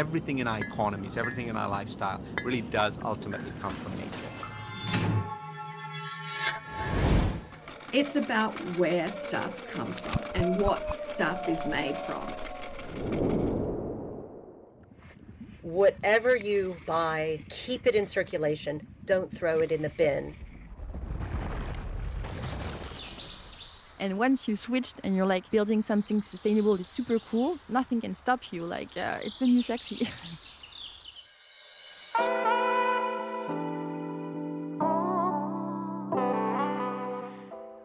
everything in our economies, everything in our lifestyle really does ultimately come from nature. It's about where stuff comes from and what stuff is made from. Whatever you buy, keep it in circulation. Don't throw it in the bin. And once you switched and you're like building something sustainable is super cool, nothing can stop you. Like, it's the new sexy.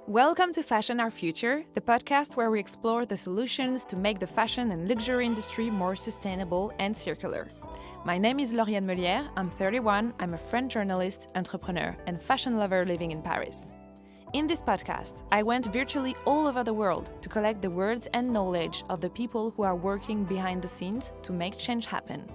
Welcome to Fashion Our Future, the podcast where we explore the solutions to make the fashion and luxury industry more sustainable and circular. My name is Lauriane Meulière, I'm 31, I'm a French journalist, entrepreneur, and fashion lover living in Paris. In this podcast, I went virtually all over the world to collect the words and knowledge of the people who are working behind the scenes to make change happen.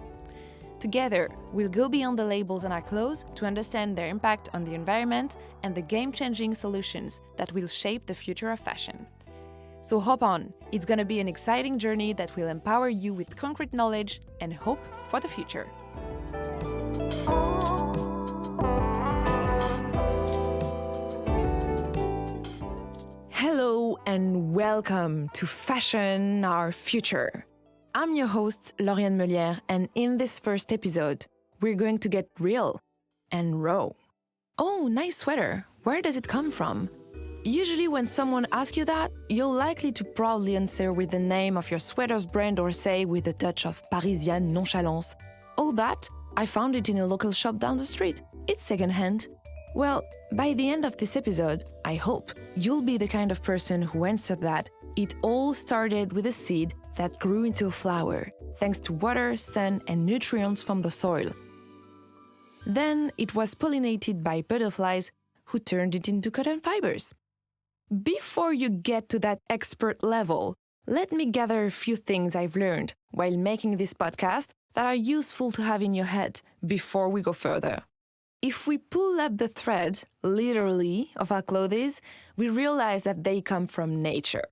Together, we'll go beyond the labels on our clothes to understand their impact on the environment and the game-changing solutions that will shape the future of fashion. So hop on, it's gonna be an exciting journey that will empower you with concrete knowledge and hope for the future. Hello and welcome to Fashion Our Future. I'm your host, Lauriane Meulière, and in this first episode, we're going to get real and raw. Oh, nice sweater. Where does it come from? Usually when someone asks you that, you're likely to proudly answer with the name of your sweater's brand or say with a touch of Parisian nonchalance, "Oh, that? I found it in a local shop down the street. It's secondhand." Well, by the end of this episode, I hope you'll be the kind of person who answered that it all started with a seed that grew into a flower, thanks to water, sun, and nutrients from the soil. Then it was pollinated by butterflies who turned it into cotton fibers. Before you get to that expert level, let me gather a few things I've learned while making this podcast that are useful to have in your head before we go further. If we pull up the thread, literally, of our clothes, we realize that they come from nature.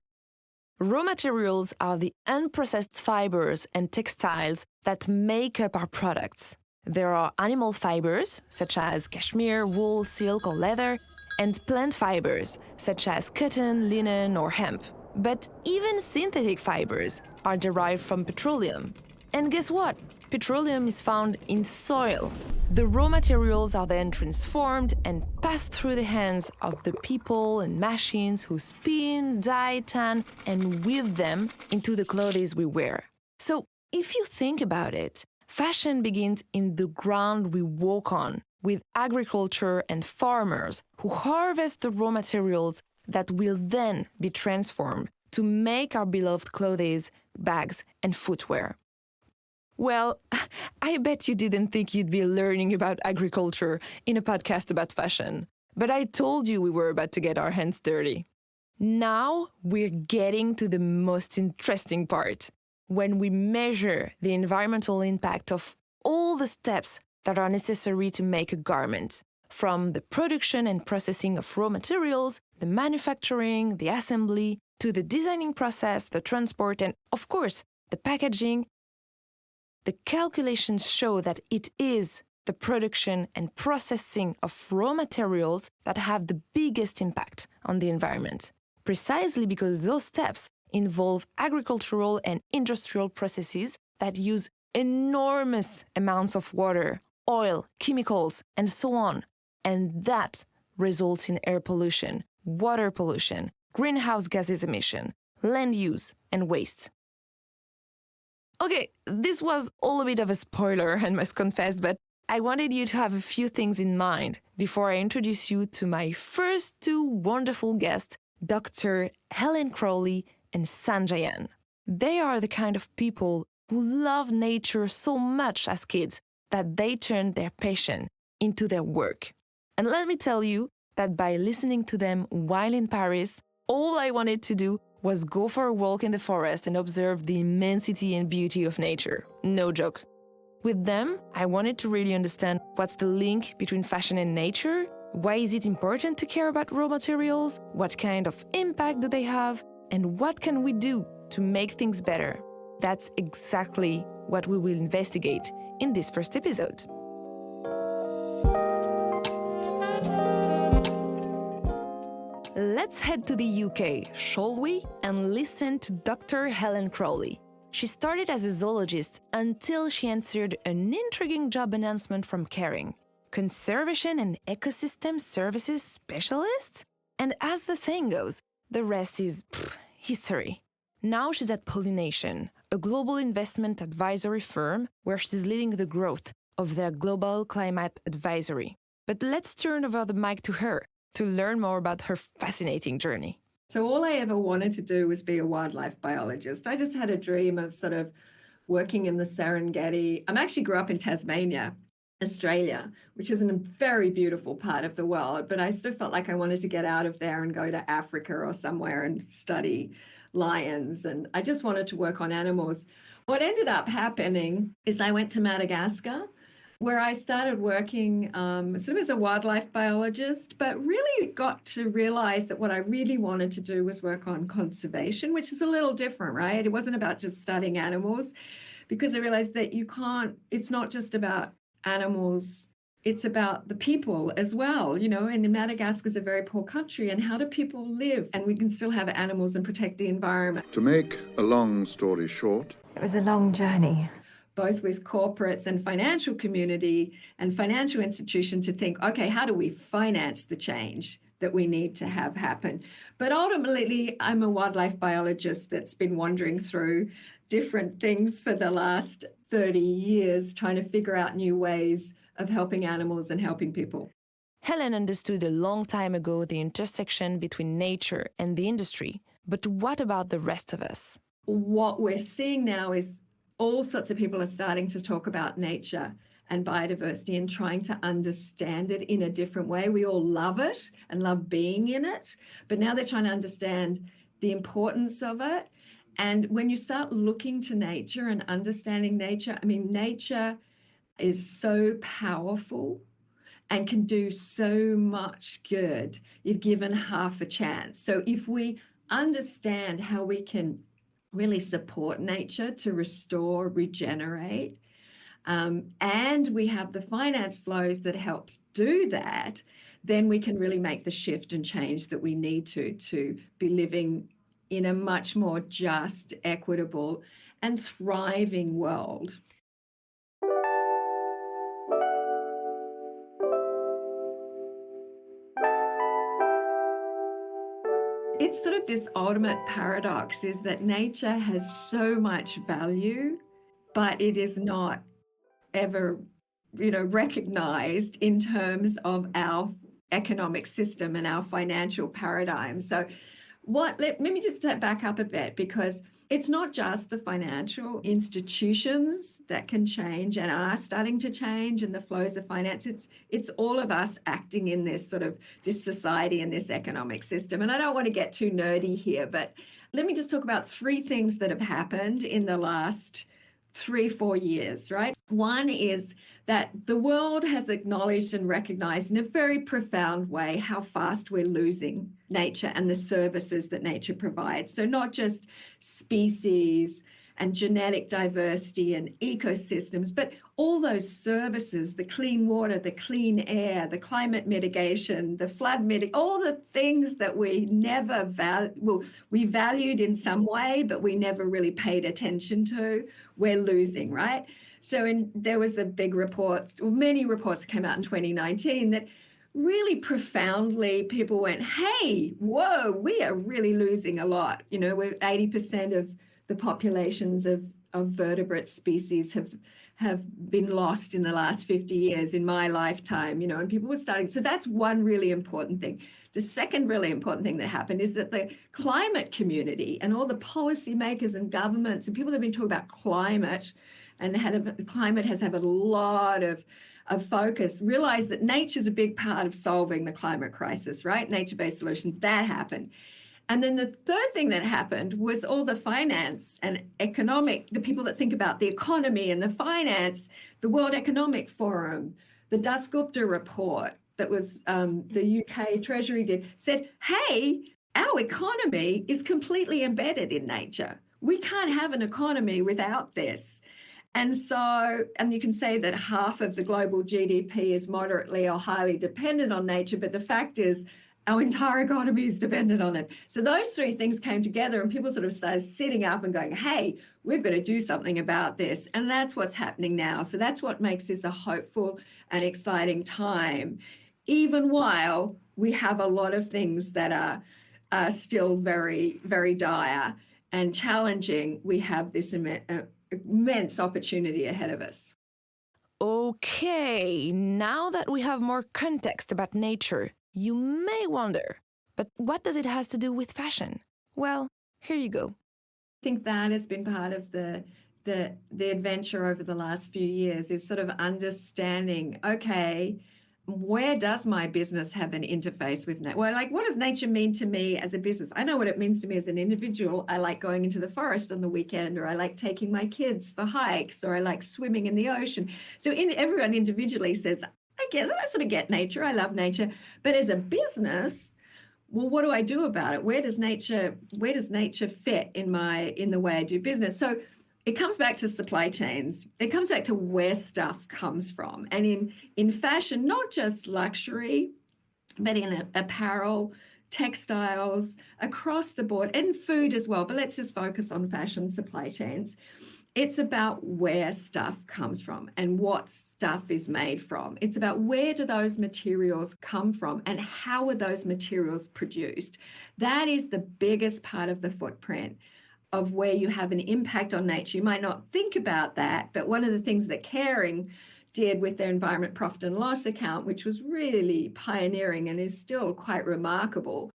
Raw materials are the unprocessed fibers and textiles that make up our products. There are animal fibers, such as cashmere, wool, silk, or leather, and plant fibers, such as cotton, linen, or hemp. But even synthetic fibers are derived from petroleum. And guess what? Petroleum is found in soil. The raw materials are then transformed and passed through the hands of the people and machines who spin, dye, tan, and weave them into the clothes we wear. So, if you think about it, fashion begins in the ground we walk on, with agriculture and farmers who harvest the raw materials that will then be transformed to make our beloved clothes, bags, and footwear. Well, I bet you didn't think you'd be learning about agriculture in a podcast about fashion, but I told you we were about to get our hands dirty. Now we're getting to the most interesting part, when we measure the environmental impact of all the steps that are necessary to make a garment, from the production and processing of raw materials, the manufacturing, the assembly, to the designing process, the transport, and, of course, the packaging. The calculations show that it is the production and processing of raw materials that have the biggest impact on the environment, precisely because those steps involve agricultural and industrial processes that use enormous amounts of water, oil, chemicals, and so on. And that results in air pollution, water pollution, greenhouse gases emission, land use, and waste. Okay, this was all a bit of a spoiler, I must confess, but I wanted you to have a few things in mind before I introduce you to my first two wonderful guests, Dr. Helen Crowley and Sanjayan. They are the kind of people who love nature so much as kids that they turned their passion into their work. And let me tell you that by listening to them while in Paris, all I wanted to do was go for a walk in the forest and observe the immensity and beauty of nature. No joke. With them, I wanted to really understand what's the link between fashion and nature, why is it important to care about raw materials, what kind of impact do they have, and what can we do to make things better. That's exactly what we will investigate in this first episode. Let's head to the UK, shall we? And listen to Dr. Helen Crowley. She started as a zoologist until she answered an intriguing job announcement from Kering, Conservation and Ecosystem Services Specialist? And as the saying goes, the rest is history. Now she's at Pollination, a global investment advisory firm where she's leading the growth of their global climate advisory. But let's turn over the mic to her to learn more about her fascinating journey. So all I ever wanted to do was be a wildlife biologist. I just had a dream of sort of working in the Serengeti. I actually grew up in Tasmania, Australia, which is a very beautiful part of the world, but I sort of felt like I wanted to get out of there and go to Africa or somewhere and study lions, and I just wanted to work on animals. What ended up happening is I went to Madagascar, where I started working sort of as a wildlife biologist, but really got to realize that what I really wanted to do was work on conservation, which is a little different, right? It wasn't about just studying animals, because I realized that it's not just about animals, it's about the people as well, and Madagascar is a very poor country, and how do people live? And we can still have animals and protect the environment. To make a long story short, it was a long journey, both with corporates and financial community and financial institutions, to think, okay, how do we finance the change that we need to have happen? But ultimately, I'm a wildlife biologist that's been wandering through different things for the last 30 years, trying to figure out new ways of helping animals and helping people. Helen understood a long time ago the intersection between nature and the industry. But what about the rest of us? What we're seeing now is all sorts of people are starting to talk about nature and biodiversity and trying to understand it in a different way. We all love it and love being in it, but now they're trying to understand the importance of it. And when you start looking to nature and understanding nature, nature is so powerful and can do so much good if given half a chance. So if we understand how we can really support nature to restore, regenerate, and we have the finance flows that helps do that, then we can really make the shift and change that we need to be living in a much more just, equitable, and thriving world. It's sort of this ultimate paradox, is that nature has so much value, but it is not ever, recognized in terms of our economic system and our financial paradigm. So let me just step back up a bit, because it's not just the financial institutions that can change and are starting to change, and the flows of finance. It's all of us acting in this society and this economic system. And I don't want to get too nerdy here, but let me just talk about 3 things that have happened in the last 3-4 years, right? One is that the world has acknowledged and recognized in a very profound way how fast we're losing nature and the services that nature provides. So not just species and genetic diversity and ecosystems, but all those services, the clean water, the clean air, the climate mitigation, the flood mitigation, all the things that we never we valued in some way, but we never really paid attention to, we're losing, right? So there was a big report, or many reports came out in 2019 that really profoundly people went, hey, whoa, we are really losing a lot. We're 80% of the populations of vertebrate species have been lost in the last 50 years in my lifetime, and people were starting. So that's one really important thing. The second really important thing that happened is that the climate community and all the policymakers and governments and people that have been talking about climate and climate has had a lot of focus, realize that nature's a big part of solving the climate crisis, right? Nature-based solutions, that happened. And then the third thing that happened was all the finance and the people that think about the economy and the finance, the World Economic Forum, the Dasgupta report that was the UK Treasury said, hey, our economy is completely embedded in nature. we can't have an economy without this. And so, and you can say that half of the global GDP is moderately or highly dependent on nature, but the fact is our entire economy is dependent on it. So those three things came together and people sort of started sitting up and going, hey, we've got to do something about this. And that's what's happening now. So that's what makes this a hopeful and exciting time, even while we have a lot of things that are still very, very dire and challenging. We have this immense opportunity ahead of us. Okay, now that we have more context about nature, you may wonder, but what does it have to do with fashion? Well, here you go. I think that has been part of the adventure over the last few years, is sort of understanding, okay, where does my business have an interface with nature? Well, like, what does nature mean to me as a business? I know what it means to me as an individual. I like going into the forest on the weekend, or I like taking my kids for hikes, or I like swimming in the ocean. So everyone individually says, I guess I sort of get nature. I love nature. But as a business, well, what do I do about it? Where does nature fit in the way I do business? So it comes back to supply chains. It comes back to where stuff comes from. And in fashion, not just luxury, but in apparel, textiles, across the board, and food as well. But let's just focus on fashion supply chains. It's about where stuff comes from and what stuff is made from. It's about where do those materials come from and how are those materials produced. That is the biggest part of the footprint of where you have an impact on nature. You might not think about that, but one of the things that Kering did with their environment profit and loss account, which was really pioneering and is still quite remarkable.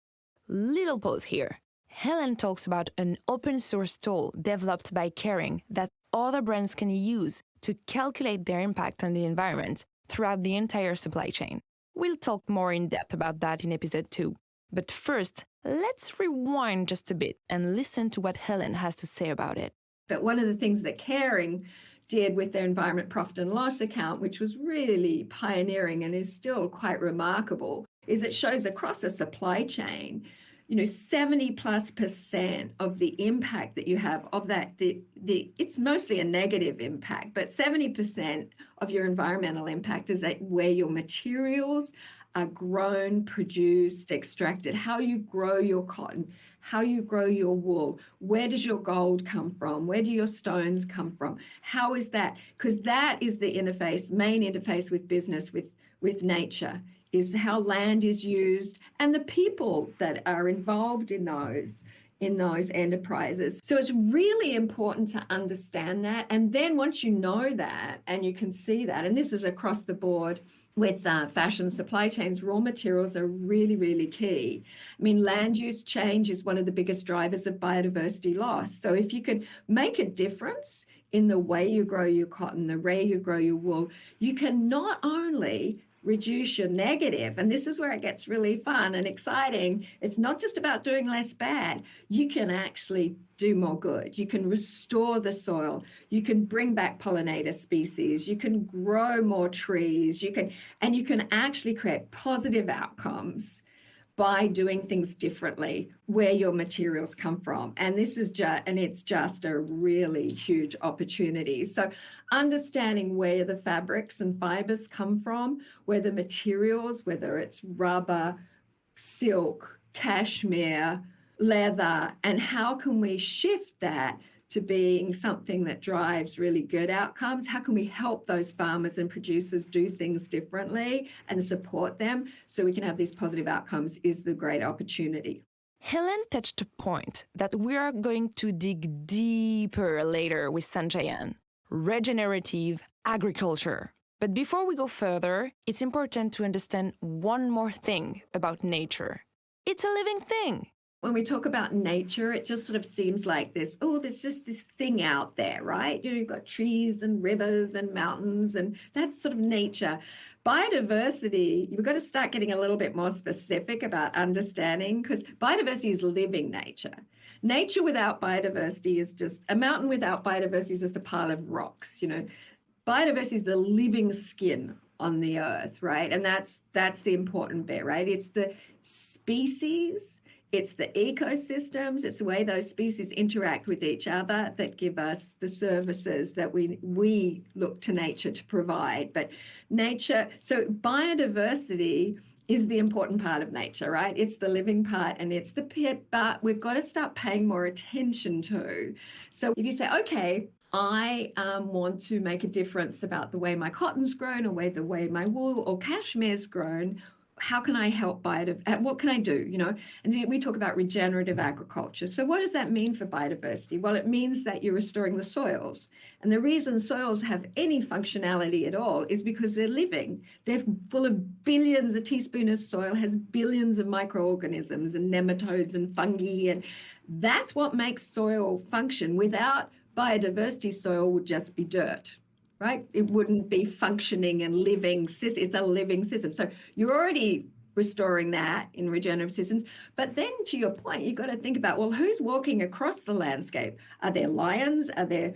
Little pause here. Helen talks about an open source tool developed by Kering that other brands can use to calculate their impact on the environment throughout the entire supply chain. We'll talk more in depth about that in episode 2. But first, let's rewind just a bit and listen to what Helen has to say about it. But one of the things that Kering did with their environment profit and loss account, which was really pioneering and is still quite remarkable, is it shows across a supply chain, 70+% of the impact that you have of that, it's mostly a negative impact, but 70% of your environmental impact is at where your materials are grown, produced, extracted, how you grow your cotton, how you grow your wool, where does your gold come from, where do your stones come from, how is that? Because that is the main interface with business, with nature, is how land is used and the people that are involved in those enterprises. So it's really important to understand that. And then once you know that and you can see that, and this is across the board with fashion supply chains, raw materials are really, really key. I mean, land use change is one of the biggest drivers of biodiversity loss. So if you could make a difference in the way you grow your cotton, the way you grow your wool, you can not only reduce your negative. And this is where it gets really fun and exciting. It's not just about doing less bad. You can actually do more good. You can restore the soil. You can bring back pollinator species. You can grow more trees. You can actually create positive outcomes by doing things differently where your materials come from. And this is it's just a really huge opportunity. So understanding where the fabrics and fibers come from, where the materials, whether it's rubber, silk, cashmere, leather, and how can we shift that to being something that drives really good outcomes? How can we help those farmers and producers do things differently and support them so we can have these positive outcomes is the great opportunity. Helen touched a point that we are going to dig deeper later with Sanjayan: regenerative agriculture. But before we go further, it's important to understand one more thing about nature. It's a living thing. When we talk about nature, it just sort of seems like there's just this thing out there, right? You've got trees and rivers and mountains, and that's sort of nature. Biodiversity, you've got to start getting a little bit more specific about understanding, because biodiversity is living nature. Nature without biodiversity is just, a mountain without biodiversity is just a pile of rocks, Biodiversity is the living skin on the earth, right? And that's the important bit, right? It's the species, It's the ecosystems, it's the way those species interact with each other that give us the services that we look to nature to provide. But nature, so biodiversity is the important part of nature, right? It's the living part and it's the pit, but we've got to start paying more attention to. So if you say, okay, I want to make a difference about the way my cotton's grown or the way my wool or cashmere's grown, how can I help biodiversity? What can I do? You know, and we talk about regenerative agriculture. So what does that mean for biodiversity? Well, it means that you're restoring the soils. And the reason soils have any functionality at all is because they're living. They're full of billions. A teaspoon of soil has billions of microorganisms and nematodes and fungi. And that's what makes soil function. Without biodiversity, soil would just be dirt. Right? It wouldn't be functioning and living. It's a living system. So you're already restoring that in regenerative systems. But then to your point, you've got to think about, well, who's walking across the landscape? Are there lions? Are there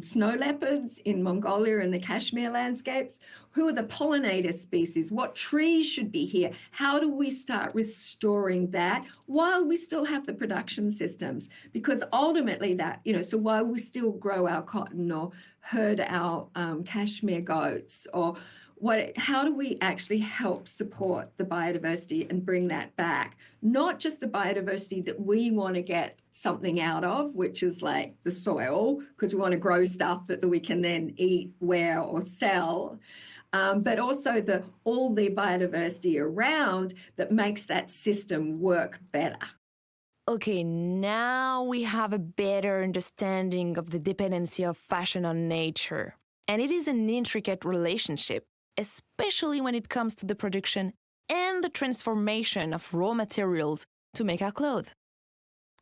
snow leopards in Mongolia and the Kashmir landscapes? Who are the pollinator species? What trees should be here? How do we start restoring that while we still have the production systems? Because ultimately that, you know, so while we still grow our cotton or herd our Kashmir goats or how do we actually help support the biodiversity and bring that back? Not just the biodiversity that we want to get something out of, which is like the soil, because we want to grow stuff that we can then eat, wear, or sell, but also all the biodiversity around that makes that system work better. Okay, now we have a better understanding of the dependency of fashion on nature. And it is an intricate relationship, especially when it comes to the production and the transformation of raw materials to make our clothes.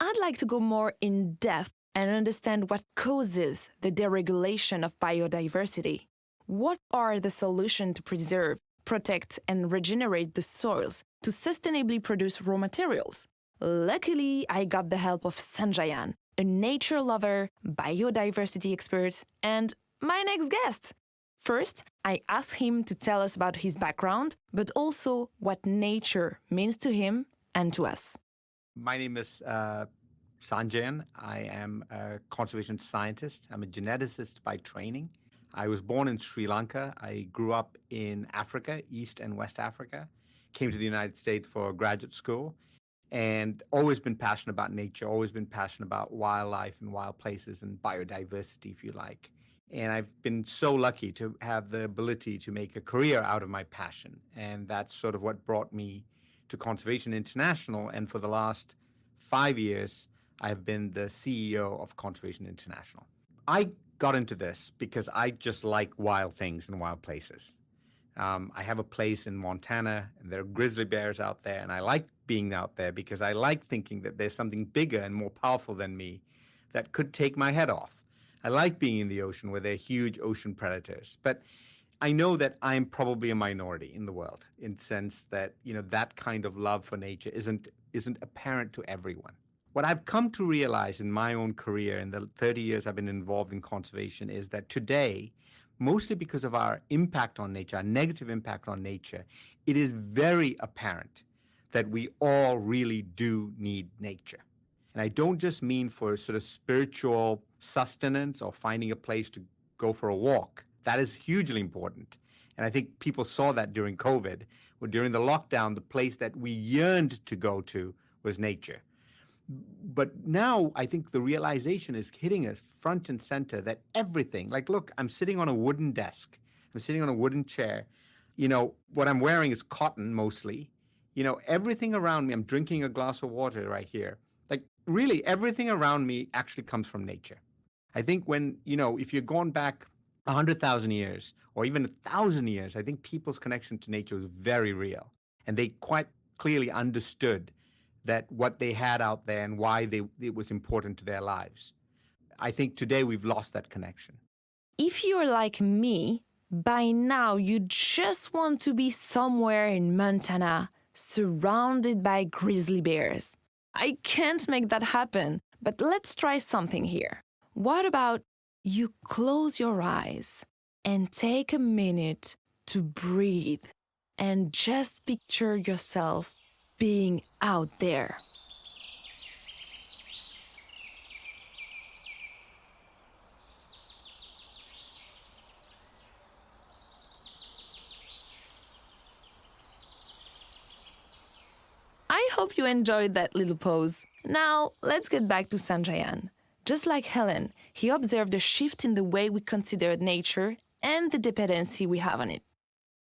I'd like to go more in depth and understand what causes the deregulation of biodiversity. What are the solutions to preserve, protect, and regenerate the soils to sustainably produce raw materials? Luckily, I got the help of Sanjayan, a nature lover, biodiversity expert, and my next guest. First, I asked him to tell us about his background, but also what nature means to him and to us. My name is Sanjayan. I am a conservation scientist. I'm a geneticist by training. I was born in Sri Lanka. I grew up in Africa, East and West Africa, came to the United States for graduate school, and always been passionate about nature, always been passionate about wildlife and wild places and biodiversity, if you like. And I've been so lucky to have the ability to make a career out of my passion. And that's sort of what brought me to Conservation International. And for the last 5 years, I've been the CEO of Conservation International. I got into this because I just like wild things and wild places. I have a place in Montana, and there are grizzly bears out there, and I like being out there because I like thinking that there's something bigger and more powerful than me that could take my head off. I like being in the ocean where there are huge ocean predators, but I know that I'm probably a minority in the world in the sense that, you know, that kind of love for nature isn't apparent to everyone. What I've come to realize in my own career in the 30 years I've been involved in conservation is that today, mostly because of our impact on nature, our negative impact on nature, it is very apparent that we all really do need nature. And I don't just mean for sort of spiritual sustenance or finding a place to go for a walk. That is hugely important. And I think people saw that during COVID. During the lockdown, the place that we yearned to go to was nature. But now I think the realization is hitting us front and center that everything, like, look, I'm sitting on a wooden desk. I'm sitting on a wooden chair. You know, what I'm wearing is cotton mostly. You know, everything around me, I'm drinking a glass of water right here. Like, really, everything around me actually comes from nature. I think when, you know, if you're going back 100,000 years or even 1,000 years, I think people's connection to nature was very real. And they quite clearly understood that what they had out there and why it was important to their lives. I think today we've lost that connection. If you're like me, by now you just want to be somewhere in Montana, surrounded by grizzly bears. I can't make that happen, but let's try something here. What about you close your eyes and take a minute to breathe and just picture yourself being out there. I hope you enjoyed that little pause. Now, let's get back to Sanjayan. Just like Helen, he observed a shift in the way we consider nature and the dependency we have on it.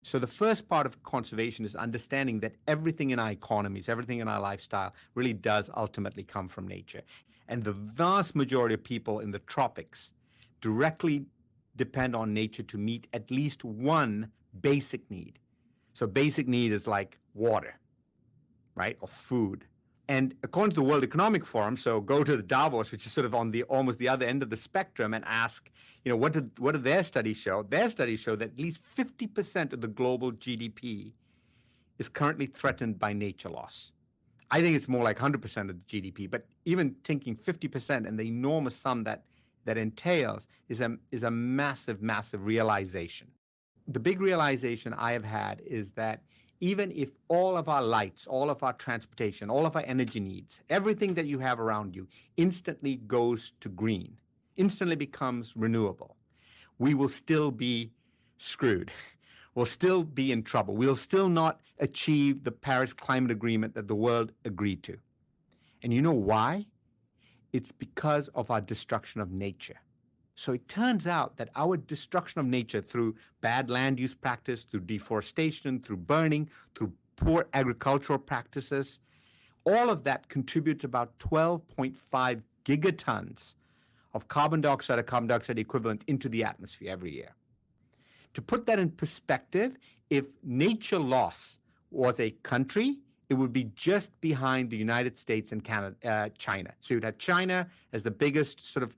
So the first part of conservation is understanding that everything in our economies, everything in our lifestyle really does ultimately come from nature. And the vast majority of people in the tropics directly depend on nature to meet at least one basic need. So basic need is like water, right, or food. And according to the World Economic Forum, so go to the Davos, which is sort of on the almost the other end of the spectrum, and ask, what did their studies show? Their studies show that at least 50% of the global GDP is currently threatened by nature loss. I think it's more like 100% of the GDP, but even thinking 50% and the enormous sum that entails is a massive, massive realization. The big realization I have had is that even if all of our lights, all of our transportation, all of our energy needs, everything that you have around you instantly goes to green, instantly becomes renewable, we will still be screwed. We'll still be in trouble. We'll still not achieve the Paris Climate Agreement that the world agreed to. And you know why? It's because of our destruction of nature. So it turns out that our destruction of nature through bad land use practice, through deforestation, through burning, through poor agricultural practices, all of that contributes about 12.5 gigatons of carbon dioxide or carbon dioxide equivalent into the atmosphere every year. To put that in perspective, if nature loss was a country, it would be just behind the United States and China. So you'd have China as the biggest sort of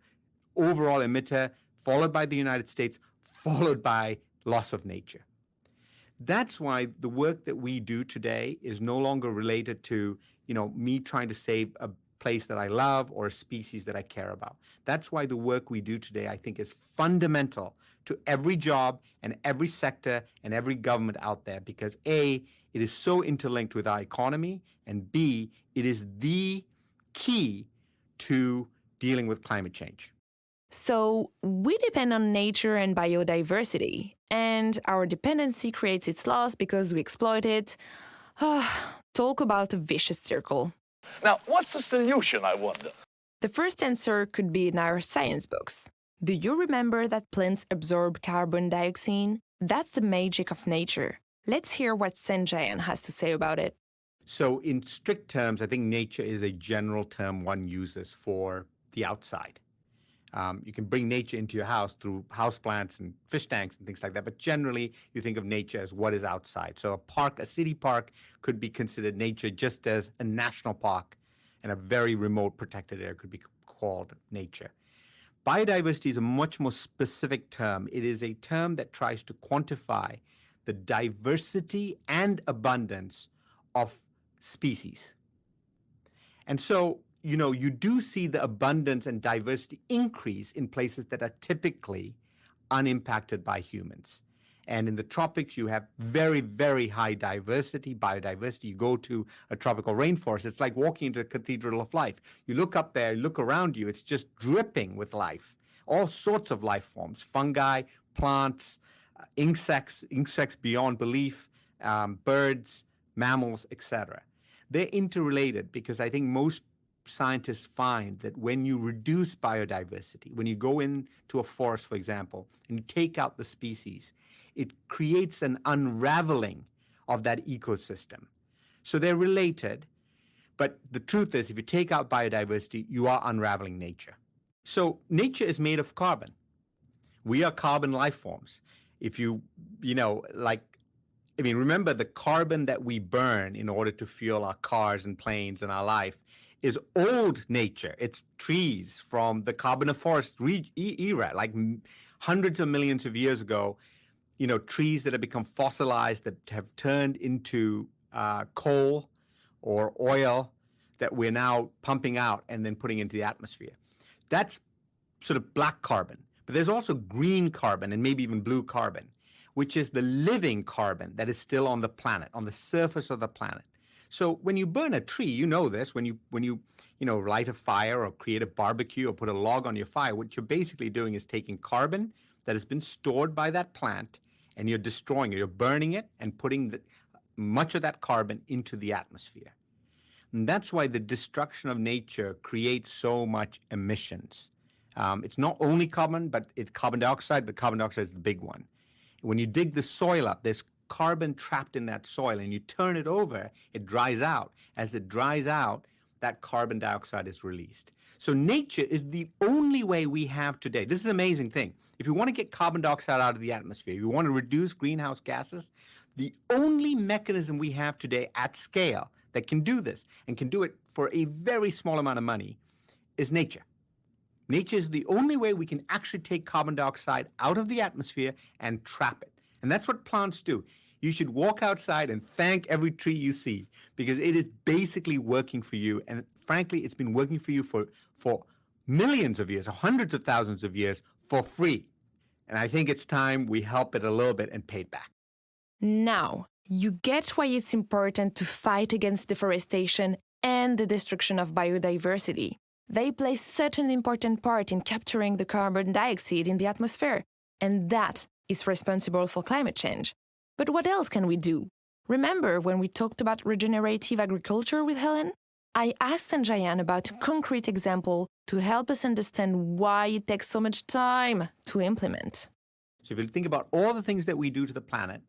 overall emitter, followed by the United States, followed by loss of nature. That's why the work that we do today is no longer related to, me trying to save a place that I love or a species that I care about. That's why the work we do today, I think, is fundamental to every job and every sector and every government out there, because A, it is so interlinked with our economy, and B, it is the key to dealing with climate change. So we depend on nature and biodiversity, and our dependency creates its loss because we exploit it. Talk about a vicious circle. Now, what's the solution, I wonder? The first answer could be in our science books. Do you remember that plants absorb carbon dioxide? That's the magic of nature. Let's hear what Sanjayan has to say about it. So in strict terms, I think nature is a general term one uses for the outside. You can bring nature into your house through houseplants and fish tanks and things like that, but generally you think of nature as what is outside. So a park, a city park, could be considered nature just as a national park, and a very remote protected area could be called nature. Biodiversity is a much more specific term. It is a term that tries to quantify the diversity and abundance of species. And so, you do see the abundance and diversity increase in places that are typically unimpacted by humans. And in the tropics, you have very, very high biodiversity. You go to a tropical rainforest, it's like walking into a cathedral of life. You look up there, look around you, it's just dripping with life. All sorts of life forms, fungi, plants, insects beyond belief, birds, mammals, etc. They're interrelated because I think most scientists find that when you reduce biodiversity, when you go into a forest, for example, and you take out the species, it creates an unraveling of that ecosystem. So they're related, but the truth is, if you take out biodiversity, you are unraveling nature. So nature is made of carbon. We are carbon life forms. If remember the carbon that we burn in order to fuel our cars and planes and our life is old nature. It's trees from the Carboniferous era, like hundreds of millions of years ago, trees that have become fossilized, that have turned into coal or oil that we're now pumping out and then putting into the atmosphere. That's sort of black carbon. But there's also green carbon and maybe even blue carbon, which is the living carbon that is still on the planet, on the surface of the planet. So when you burn a tree, you know this, when you light a fire or create a barbecue or put a log on your fire, what you're basically doing is taking carbon that has been stored by that plant and you're destroying it. You're burning it and putting much of that carbon into the atmosphere. And that's why the destruction of nature creates so much emissions. It's not only carbon, but it's carbon dioxide, but carbon dioxide is the big one. When you dig the soil up, there's carbon trapped in that soil, and you turn it over, it dries out. As it dries out, that carbon dioxide is released. So nature is the only way we have today. This is an amazing thing. If you want to get carbon dioxide out of the atmosphere, you want to reduce greenhouse gases, the only mechanism we have today at scale that can do this and can do it for a very small amount of money is nature. Nature is the only way we can actually take carbon dioxide out of the atmosphere and trap it. And that's what plants do. You should walk outside and thank every tree you see because it is basically working for you. And frankly, it's been working for you for millions of years, or hundreds of thousands of years for free. And I think it's time we help it a little bit and pay it back. Now, you get why it's important to fight against deforestation and the destruction of biodiversity. They play such an important part in capturing the carbon dioxide in the atmosphere, and that is responsible for climate change. But what else can we do? Remember when we talked about regenerative agriculture with Helen? I asked Sanjayan about a concrete example to help us understand why it takes so much time to implement. So if you think about all the things that we do to the planet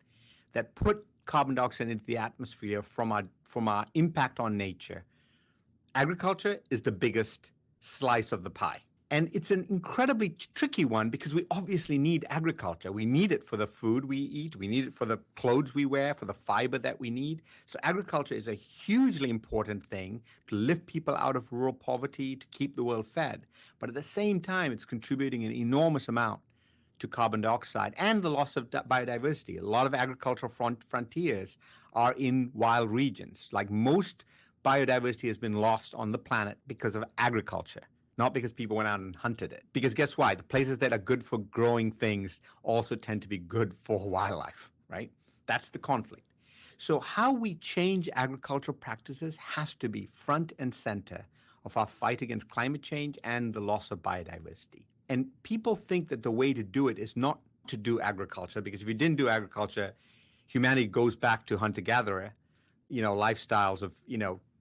that put carbon dioxide into the atmosphere from our impact on nature, agriculture is the biggest slice of the pie. And it's an incredibly tricky one because we obviously need agriculture. We need it for the food we eat. We need it for the clothes we wear, for the fiber that we need. So agriculture is a hugely important thing to lift people out of rural poverty, to keep the world fed. But at the same time, it's contributing an enormous amount to carbon dioxide and the loss of biodiversity. A lot of agricultural frontiers are in wild regions. Like most biodiversity has been lost on the planet because of agriculture, not because people went out and hunted it. Because guess why? The places that are good for growing things also tend to be good for wildlife, right? That's the conflict. So how we change agricultural practices has to be front and center of our fight against climate change and the loss of biodiversity. And people think that the way to do it is not to do agriculture, because if you didn't do agriculture, humanity goes back to hunter-gatherer, lifestyles of,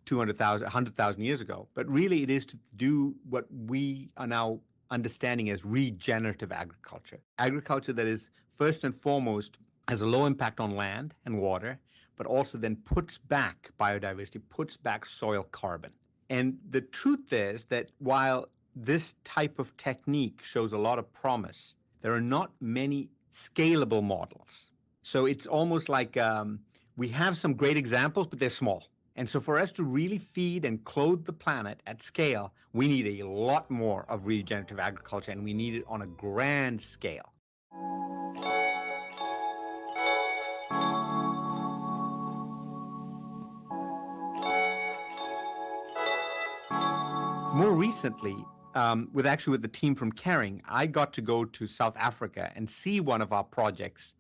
200,000, 100,000 years ago. But really it is to do what we are now understanding as regenerative agriculture. Agriculture that is first and foremost has a low impact on land and water, but also then puts back biodiversity, puts back soil carbon. And the truth is that while this type of technique shows a lot of promise, there are not many scalable models. So it's almost like we have some great examples, but they're small. And so for us to really feed and clothe the planet at scale, we need a lot more of regenerative agriculture, and we need it on a grand scale. More recently, with the team from Kering, I got to go to South Africa and see one of our projects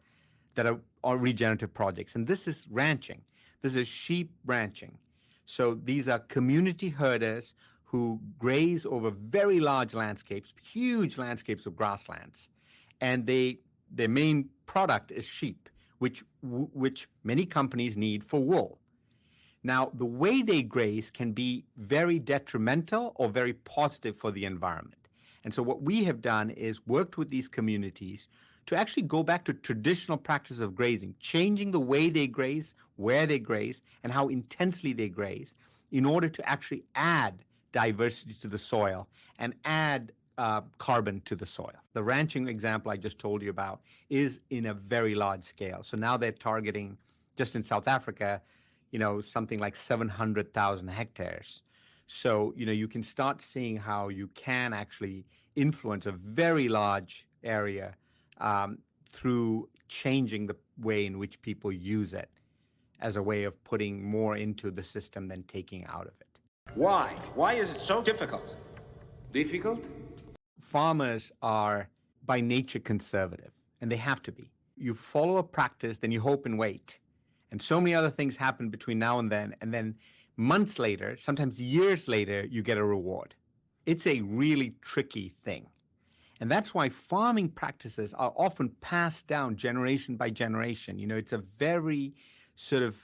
that are regenerative projects. And this is ranching. This is sheep ranching. So these are community herders who graze over very large landscapes, huge landscapes of grasslands. And their main product is sheep, which many companies need for wool. Now, the way they graze can be very detrimental or very positive for the environment. And so what we have done is worked with these communities to actually go back to traditional practice of grazing, changing the way they graze, where they graze, and how intensely they graze in order to actually add diversity to the soil and add carbon to the soil. The ranching example I just told you about is in a very large scale. So now they're targeting, just in South Africa, something like 700,000 hectares. So, you can start seeing how you can actually influence a very large area through changing the way in which people use it as a way of putting more into the system than taking out of it. Why? Why is it so difficult? Difficult? Farmers are by nature conservative, and they have to be. You follow a practice, then you hope and wait. And so many other things happen between now and then months later, sometimes years later, you get a reward. It's a really tricky thing. And that's why farming practices are often passed down generation by generation. You know, it's a very sort of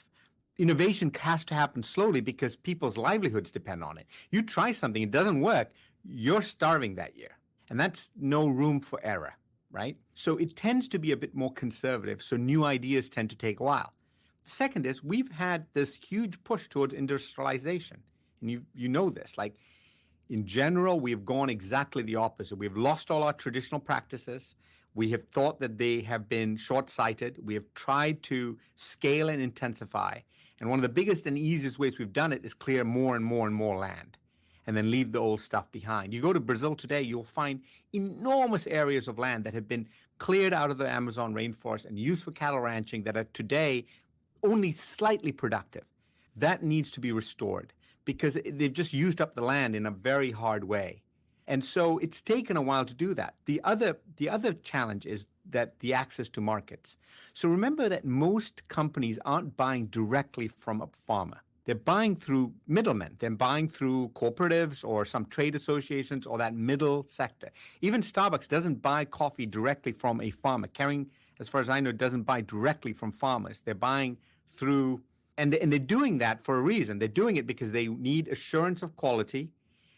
innovation has to happen slowly because people's livelihoods depend on it. You try something, it doesn't work, you're starving that year. And that's no room for error, right? So it tends to be a bit more conservative, so new ideas tend to take a while. The second is we've had this huge push towards industrialization. And you know this, like in general, we've gone exactly the opposite. We've lost all our traditional practices. We have thought that they have been short-sighted. We have tried to scale and intensify. And one of the biggest and easiest ways we've done it is clear more and more and more land and then leave the old stuff behind. You go to Brazil today, you'll find enormous areas of land that have been cleared out of the Amazon rainforest and used for cattle ranching that are today only slightly productive. That needs to be restored because they've just used up the land in a very hard way. And so it's taken a while to do that. The other challenge is that the access to markets. So remember that most companies aren't buying directly from a farmer. They're buying through middlemen. They're buying through cooperatives or some trade associations or that middle sector. Even Starbucks doesn't buy coffee directly from a farmer. Kering, as far as I know, doesn't buy directly from farmers. They're buying through, and they're doing that for a reason. They're doing it because they need assurance of quality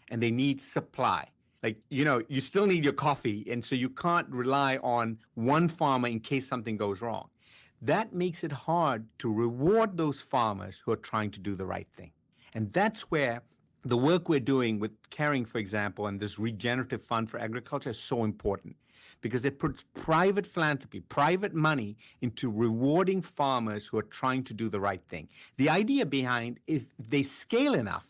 and they need supply. Like, you know, you still need your coffee, and so you can't rely on one farmer in case something goes wrong. That makes it hard to reward those farmers who are trying to do the right thing. And that's where the work we're doing with Kering, for example, and this regenerative fund for agriculture is so important because it puts private philanthropy, private money into rewarding farmers who are trying to do the right thing. The idea behind is if they scale enough,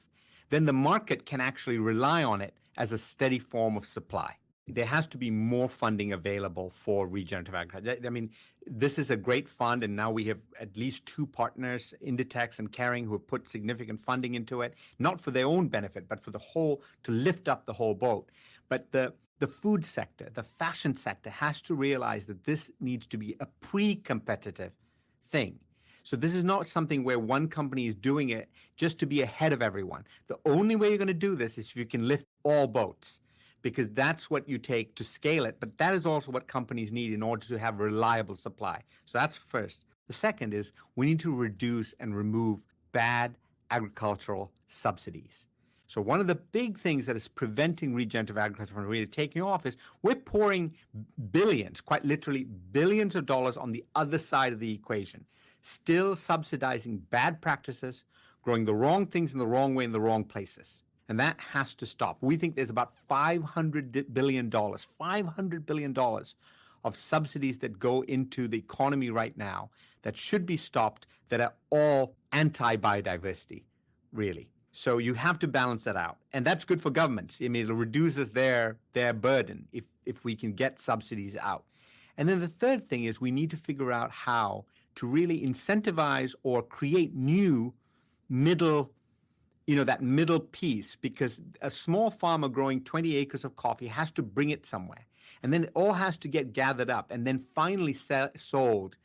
then the market can actually rely on it as a steady form of supply. There has to be more funding available for regenerative agriculture. I mean, this is a great fund, and now we have at least two partners, Inditex and Kering, who have put significant funding into it, not for their own benefit, but for the whole, to lift up the whole boat. But the food sector, the fashion sector has to realize that this needs to be a pre-competitive thing. So this is not something where one company is doing it just to be ahead of everyone. The only way you're going to do this is if you can lift all boats, because that's what you take to scale it. But that is also what companies need in order to have reliable supply. So that's first. The second is we need to reduce and remove bad agricultural subsidies. So one of the big things that is preventing regenerative agriculture from really taking off is we're pouring billions, quite literally billions of dollars on the other side of the equation, still subsidizing bad practices, growing the wrong things in the wrong way in the wrong places. And that has to stop. We think there's about $500 billion of subsidies that go into the economy right now that should be stopped, that are all anti-biodiversity, really. So you have to balance that out. And that's good for governments. I mean, it reduces their burden if we can get subsidies out. And then the third thing is we need to figure out how to really incentivize or create new middle, that middle piece, because a small farmer growing 20 acres of coffee has to bring it somewhere. And then it all has to get gathered up and then finally sold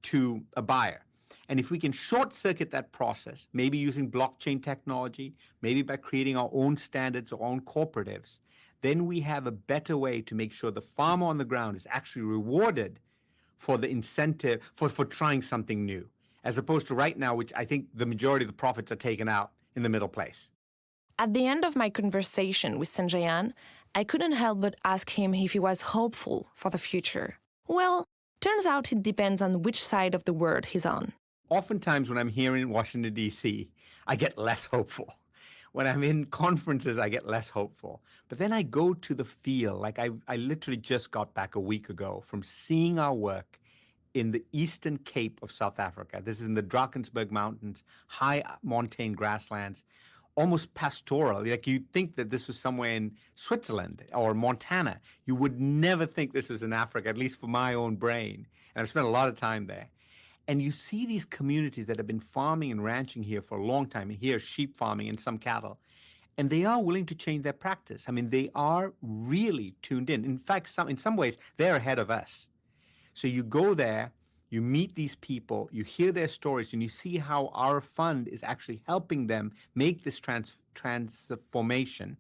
to a buyer. And if we can short circuit that process, maybe using blockchain technology, maybe by creating our own standards, our own cooperatives, then we have a better way to make sure the farmer on the ground is actually rewarded for the incentive for trying something new, as opposed to right now, which I think the majority of the profits are taken out in the middle place. At the end of my conversation with Sanjayan, I couldn't help but ask him if he was hopeful for the future. Well, turns out it depends on which side of the word he's on. Oftentimes when I'm here in Washington, D.C., I get less hopeful. When I'm in conferences, I get less hopeful. But then I go to the field. Like I literally just got back a week ago from seeing our work in the eastern Cape of South Africa. This is in the Drakensberg Mountains, high montane grasslands, almost pastoral. Like you'd think that this was somewhere in Switzerland or Montana. You would never think this is in Africa, at least for my own brain. And I've spent a lot of time there. And you see these communities that have been farming and ranching here for a long time, and here sheep farming and some cattle, and they are willing to change their practice. I mean, they are really tuned in. In fact, in some ways, they're ahead of us. So you go there, You meet these people, you hear their stories, and you see how our fund is actually helping them make this transformation.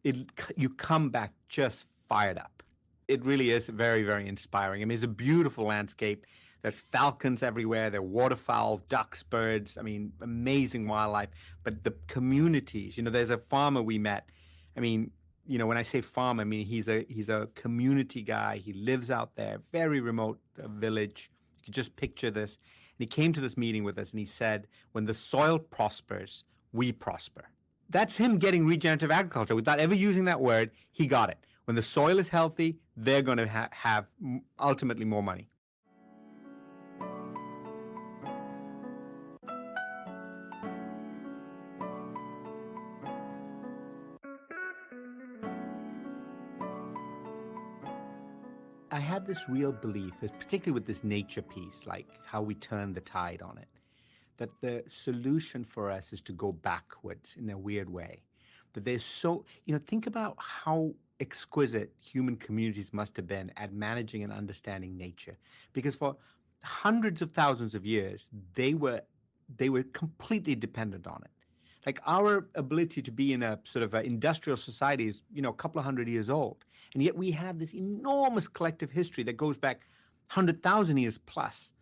You come back just fired up. It really is very, very inspiring. I mean, it's a beautiful landscape. There's falcons everywhere. There are waterfowl, ducks, birds. I mean, amazing wildlife. But the communities, there's a farmer we met. I mean, when I say farm, I mean, he's a community guy. He lives out there, very remote village. You can just picture this. And he came to this meeting with us and he said, when the soil prospers, we prosper. That's him getting regenerative agriculture. Without ever using that word, he got it. When the soil is healthy, they're going to have ultimately more money. I have this real belief, particularly with this nature piece, like how we turn the tide on it, that the solution for us is to go backwards in a weird way. That there's think about how exquisite human communities must have been at managing and understanding nature. Because for hundreds of thousands of years, they were completely dependent on it. Like our ability to be in a sort of industrial society is, a couple of hundred years old. And yet we have this enormous collective history that goes back 100,000 years plus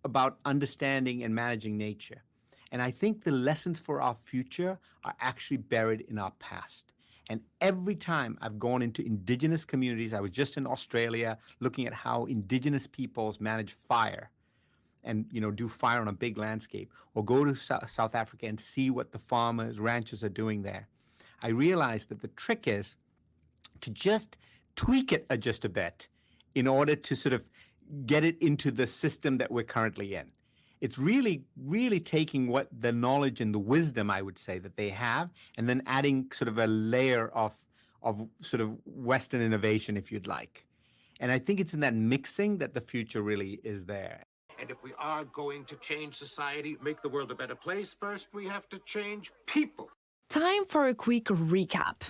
about understanding and managing nature. And I think the lessons for our future are actually buried in our past. And every time I've gone into indigenous communities, I was just in Australia looking at how indigenous peoples manage fire and, do fire on a big landscape, or go to South Africa and see what the farmers, ranchers are doing there. I realized that the trick is to just tweak it just a bit in order to sort of get it into the system that we're currently in. It's really, really taking what the knowledge and the wisdom, I would say, that they have, and then adding sort of a layer of sort of Western innovation, if you'd like. And I think it's in that mixing that the future really is there. And if we are going to change society, make the world a better place, first we have to change people. Time for a quick recap.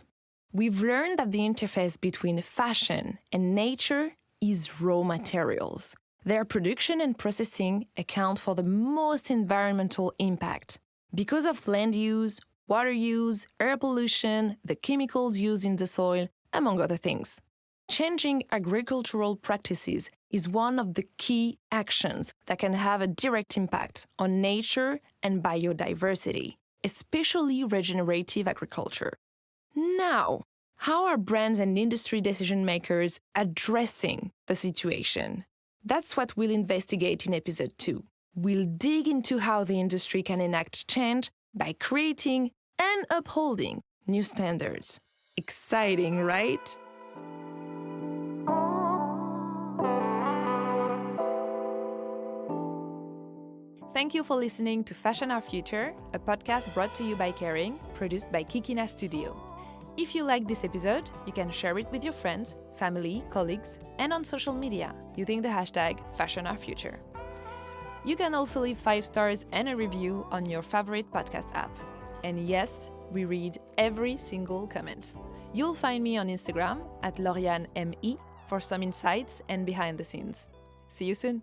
We've learned that the interface between fashion and nature is raw materials. Their production and processing account for the most environmental impact. Because of land use, water use, air pollution, the chemicals used in the soil, among other things. Changing agricultural practices is one of the key actions that can have a direct impact on nature and biodiversity, especially regenerative agriculture. Now, how are brands and industry decision makers addressing the situation? That's what we'll investigate in episode 2. We'll dig into how the industry can enact change by creating and upholding new standards. Exciting, right? Thank you for listening to Fashion Our Future, a podcast brought to you by Kering, produced by Kikina Studio. If you like this episode, you can share it with your friends, family, colleagues, and on social media using the hashtag #FashionOurFuture. You can also leave 5 stars and a review on your favorite podcast app. And yes, we read every single comment. You'll find me on Instagram @LaurianeME for some insights and behind the scenes. See you soon!